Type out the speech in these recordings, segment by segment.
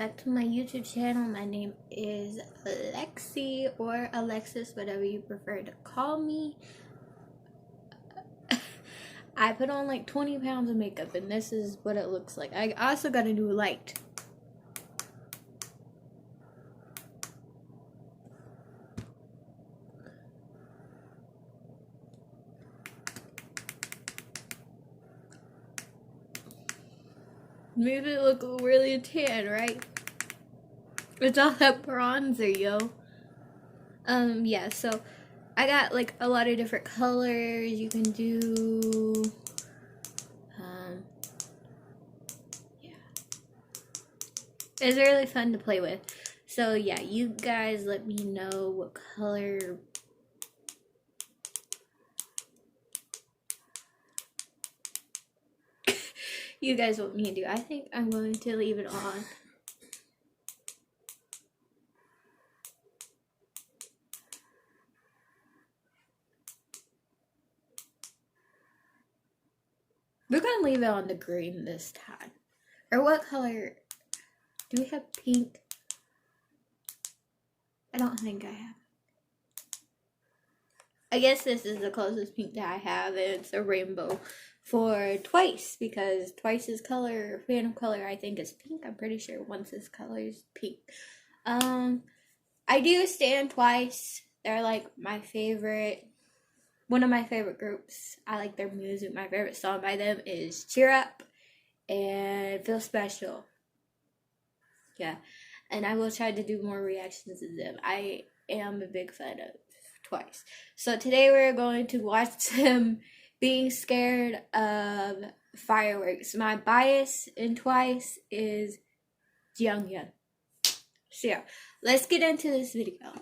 back to my YouTube channel. My name is Alexi, or Alexis, whatever you prefer to call me. I put on like 20 pounds of makeup, and this is what it looks like. I also got a new light. Made it look really tan, right? It's all that bronzer, yo. Yeah, so I got like a lot of different colors you can do. Yeah. It's really fun to play with. So yeah, you guys let me know what color you guys want me to do. I think I'm going to leave it on. We're gonna leave it on the green this time. Or what color? Do we have pink? I don't think I have. I guess this is the closest pink that I have, and it's a rainbow for Twice, because Twice's color, Phantom color, I think is pink. I'm pretty sure Once's color is pink. I do stand Twice. They're like my favorite, one of my favorite groups. I like their music. My favorite song by them is Cheer Up and Feel Special. Yeah, and I will try to do more reactions to them. I am a big fan of Twice. So today we're going to watch them being scared of fireworks. My bias in Twice is Jeongyeon. So yeah, let's get into this video.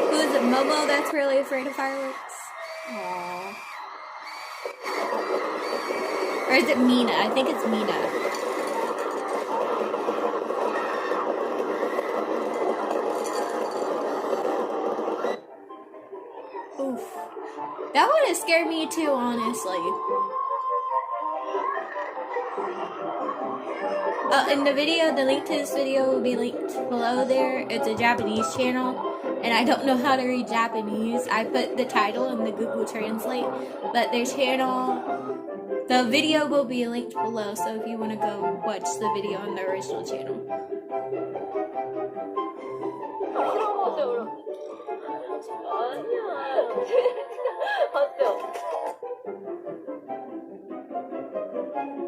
Who is it, Momo that's really afraid of fireworks? Aww. Or is it Mina? I think it's Mina. Oof. That would have scared me too, honestly. In the video, the link to this video will be linked below there. It's a Japanese channel, and I don't know how to read Japanese. I put the title in the Google Translate, but their channel, the video will be linked below, so if you want to go watch the video on the original channel.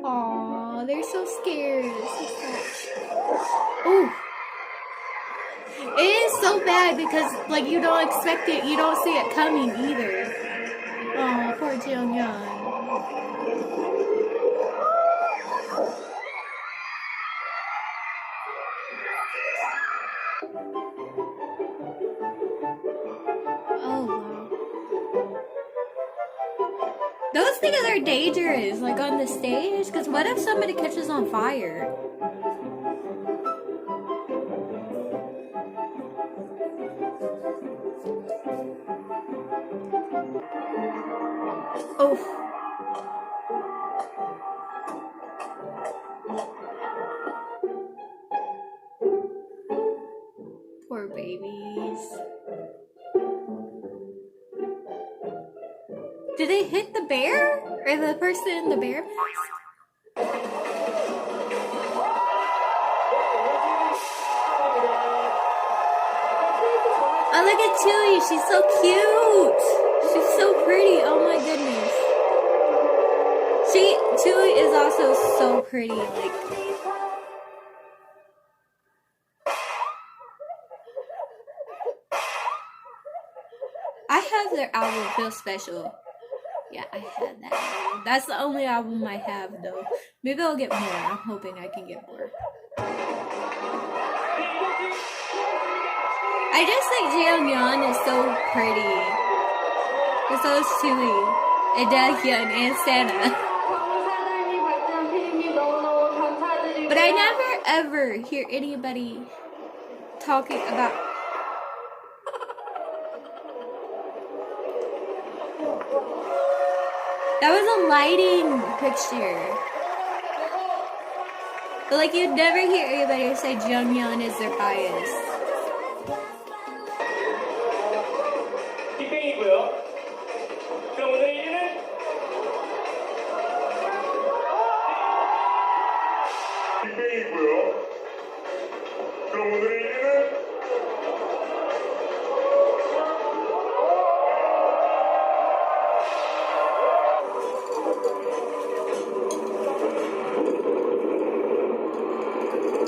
Aww, they're so scared. Ooh. It is so bad because, like, you don't expect it, you don't see it coming either. Oh, poor Jeongyeon. Oh, wow. Those things are dangerous, like on the stage, because what if somebody catches on fire? Oh. Poor babies. Did they hit the bear? Or the person in the bear mask? Oh, look at Chewie. She's so cute. She's so pretty. Oh my goodness. Chewie is also so pretty. Like, I have their album, Feel Special. Yeah, I had that album. That's the only album I have, though. Maybe I'll get more. I'm hoping I can get more. I just think Jeongyeon is so pretty. And so is Chewie, and Daehyun, and Santa. But I never ever hear anybody talking about That was a lighting. picture. But like you'd never hear anybody say Junghyun is their bias.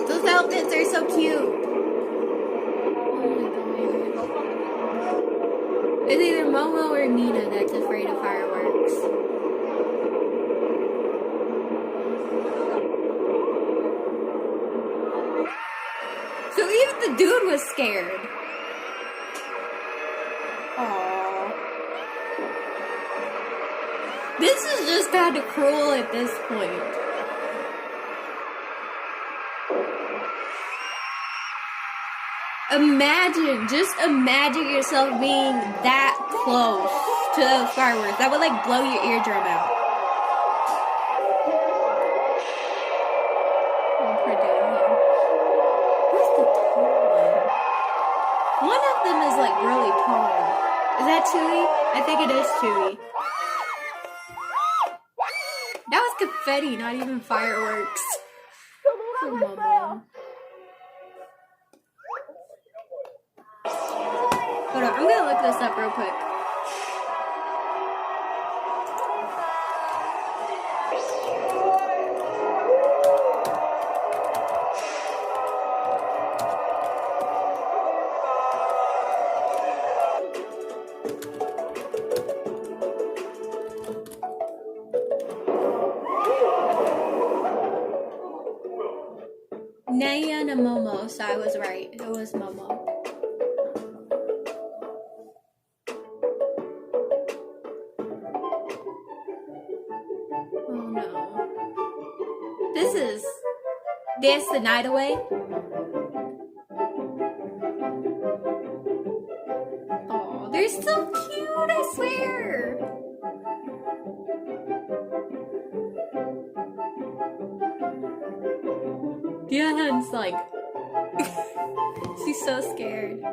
Those outfits are so cute. It's either Momo or Mina that's afraid of fireworks. So even the dude was scared. Aww. This is just kind of cruel at this point. Just imagine yourself being that close to those fireworks. That would like blow your eardrum out. Oh, poor dude. Who's the tall one? One of them is like really tall. Is that Chewie? I think it is Chewie. That was confetti, not even fireworks. Oh, Mama. Hold on, I'm gonna look this up real quick. Naya and Momo, so I was right. It was Momo. Oh no. This is Dance the Night Away. Oh, they're so cute, I swear. Diane's like, she's so scared.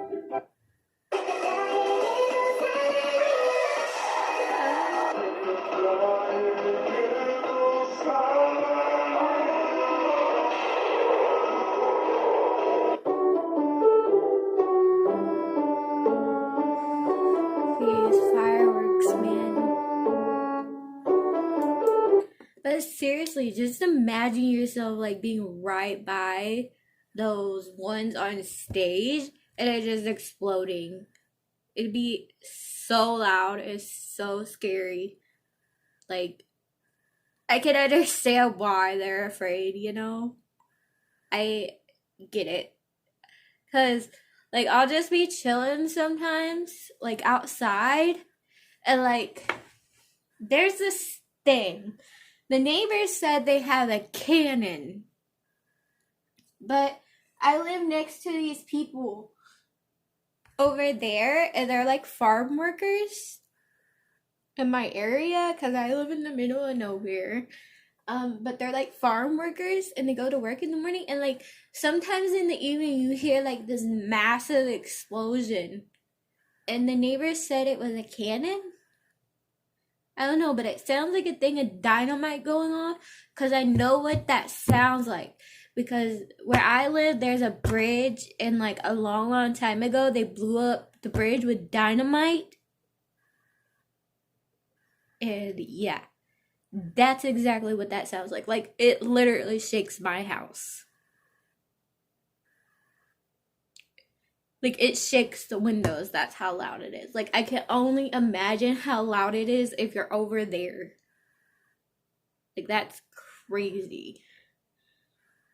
But seriously, just imagine yourself like being right by those ones on stage and it just exploding. It'd be so loud. It's so scary. Like, I can understand why they're afraid, you know? I get it. Because, like, I'll just be chilling sometimes, like, outside. And, like, there's this thing. The neighbors said they have a cannon. But I live next to these people over there, and they're like farm workers in my area because I live in the middle of nowhere. But they're like farm workers and they go to work in the morning, and like sometimes in the evening you hear like this massive explosion. And the neighbors said it was a cannon. I don't know, but it sounds like a thing of dynamite going on because I know what that sounds like. Because where I live, there's a bridge, and like a long time ago, they blew up the bridge with dynamite. And yeah, that's exactly what that sounds like. Like, it literally shakes my house. Like, it shakes the windows. That's how loud it is. Like, I can only imagine how loud it is if you're over there. Like, that's crazy.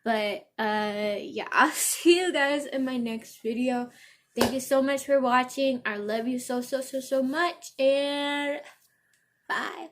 But, yeah, I'll see you guys in my next video. Thank you so much for watching. I love you so much. And bye.